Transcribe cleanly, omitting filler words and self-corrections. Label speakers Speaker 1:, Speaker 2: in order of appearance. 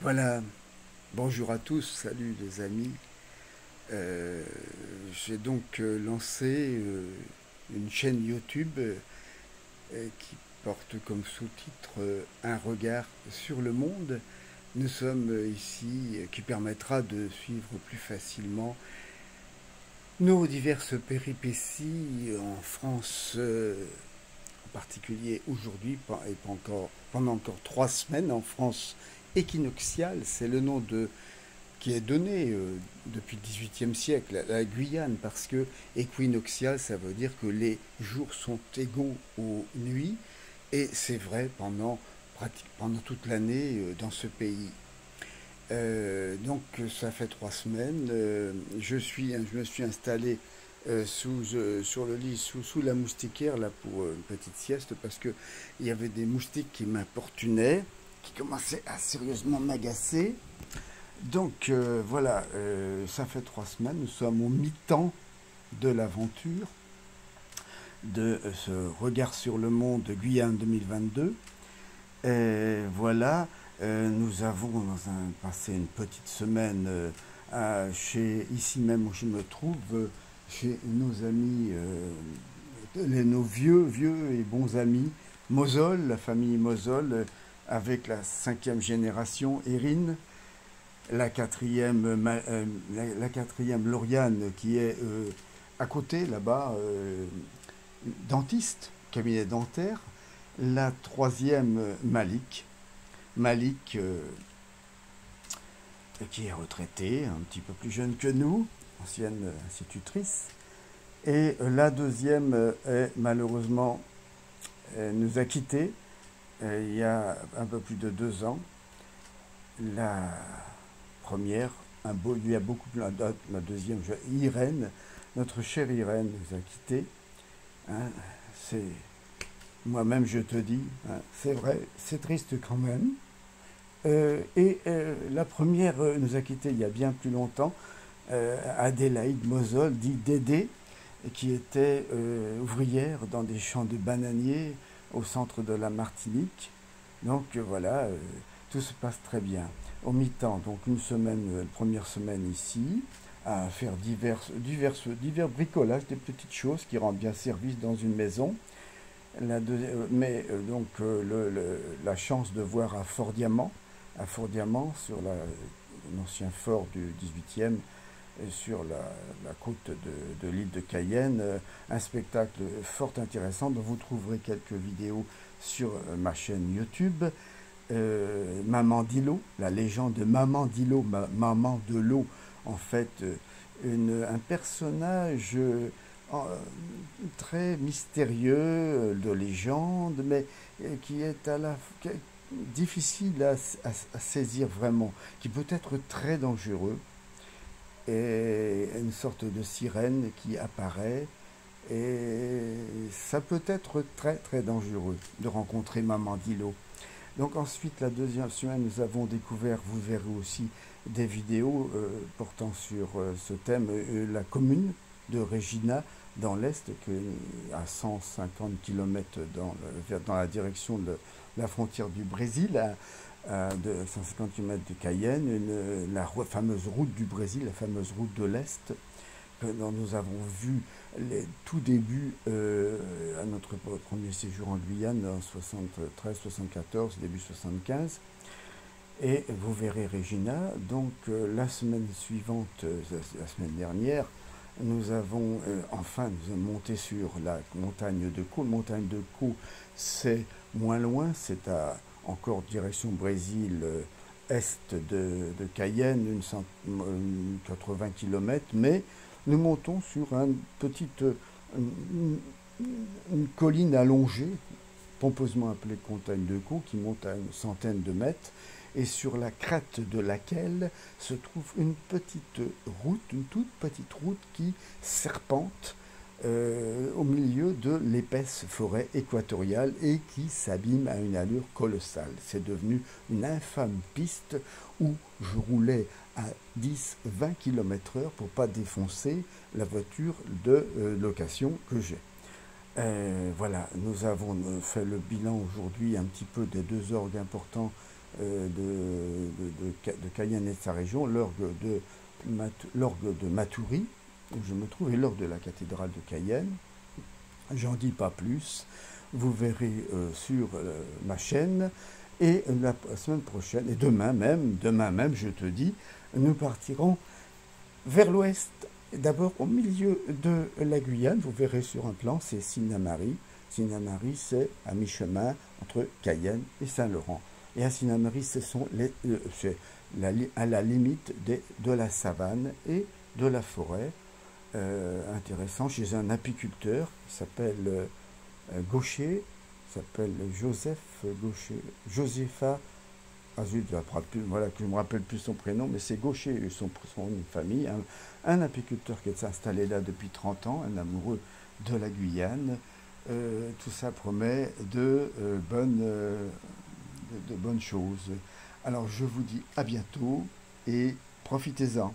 Speaker 1: Voilà, bonjour à tous, salut les amis. Euh, j'ai donc lancé une chaîne YouTube qui porte comme sous-titre Un regard sur le monde. Nous sommes ici, qui permettra de suivre plus facilement nos diverses péripéties en France, en particulier aujourd'hui et pendant encore 3 semaines en France équinoxiale. C'est le nom qui est donné depuis le XVIIIe siècle à la Guyane, parce que équinoxial, ça veut dire que les jours sont égaux aux nuits, et c'est vrai pendant toute l'année dans ce pays. Donc ça fait 3 semaines. Je me suis installé sur le lit, sous la moustiquaire là pour une petite sieste, parce que il y avait des moustiques qui m'importunaient, qui commençaient à sérieusement m'agacer. Donc voilà, ça fait 3 semaines, nous sommes au mi-temps de l'aventure de ce regard sur le monde de Guyane 2022. Et voilà, nous avons passé une petite semaine ici même où je me trouve, chez nos amis, nos vieux et bons amis, Mosol, la famille Mosol, avec la 5e génération, Erin, la quatrième Lauriane qui est à côté là-bas, dentiste, cabinet dentaire. La troisième Malik, Malik qui est retraité, un petit peu plus jeune que nous, ancienne institutrice. Et la deuxième malheureusement nous a quittés il y a un peu plus de 2 ans. La première, il y a beaucoup plus, la deuxième, Irène, notre chère Irène nous a quittés. Hein, c'est moi-même je te dis, hein, c'est vrai, c'est triste quand même. La première nous a quittés il y a bien plus longtemps, Adélaïde Mosol, dit Dédé, qui était ouvrière dans des champs de bananiers au centre de la Martinique. Donc voilà, tout se passe très bien. Au mi-temps, donc une semaine, première semaine ici, à faire divers bricolages, des petites choses qui rendent bien service dans une maison. La chance de voir à Fort-Diamant, sur l'ancien fort du 18e, sur la côte de l'île de Cayenne, un spectacle fort intéressant dont vous trouverez quelques vidéos sur ma chaîne YouTube. Maman Dilo, la légende de Maman Dilo, Maman de l'eau, en fait, un personnage très mystérieux, de légende, mais qui est difficile à saisir vraiment, qui peut être très dangereux, et une sorte de sirène qui apparaît, et ça peut être très très dangereux de rencontrer Maman Dilo. Donc ensuite, la deuxième semaine, nous avons découvert, vous verrez aussi des vidéos portant sur ce thème, la commune de Regina, dans l'Est, à 150 km dans la direction de la frontière du Brésil, de 150 km de Cayenne, la fameuse route du Brésil, la fameuse route de l'Est, dont nous avons vu les tout débuts à notre premier séjour en Guyane en 73-74, début 75. Et vous verrez Regina. Donc la semaine suivante, la semaine dernière, nous avons nous avons monté sur la montagne de Caux. La montagne de Caux, c'est moins loin, c'est encore direction Brésil, est de Cayenne, 80 km, mais nous montons sur une colline allongée, pompeusement appelée montagne de Caux, qui monte à une centaine de mètres, et sur la crête de laquelle se trouve une toute petite route qui serpente au milieu de l'épaisse forêt équatoriale et qui s'abîme à une allure colossale. C'est devenu une infâme piste où je roulais à 10-20 km/h pour pas défoncer la voiture de location que j'ai. Nous avons fait le bilan aujourd'hui un petit peu des deux orgues importants de Cayenne et de sa région, l'orgue de Matoury, où je me trouve, et l'orgue de la cathédrale de Cayenne. J'en dis pas plus. Vous verrez sur ma chaîne. Et la semaine prochaine, et demain même, je te dis, nous partirons vers l'ouest. D'abord au milieu de la Guyane, vous verrez sur un plan, c'est Sinnamary. Sinnamary, c'est à mi-chemin entre Cayenne et Saint-Laurent. Et à Sinnamary, c'est à la limite de la savane et de la forêt. Intéressant, chez un apiculteur qui s'appelle Gaucher, s'appelle Joseph Gaucher, Josepha, voilà, que je ne me rappelle plus son prénom, mais c'est Gaucher, son nom de famille, un apiculteur qui est installé là depuis 30 ans, un amoureux de la Guyane. Tout ça promet de bonnes choses. Alors je vous dis à bientôt et profitez-en.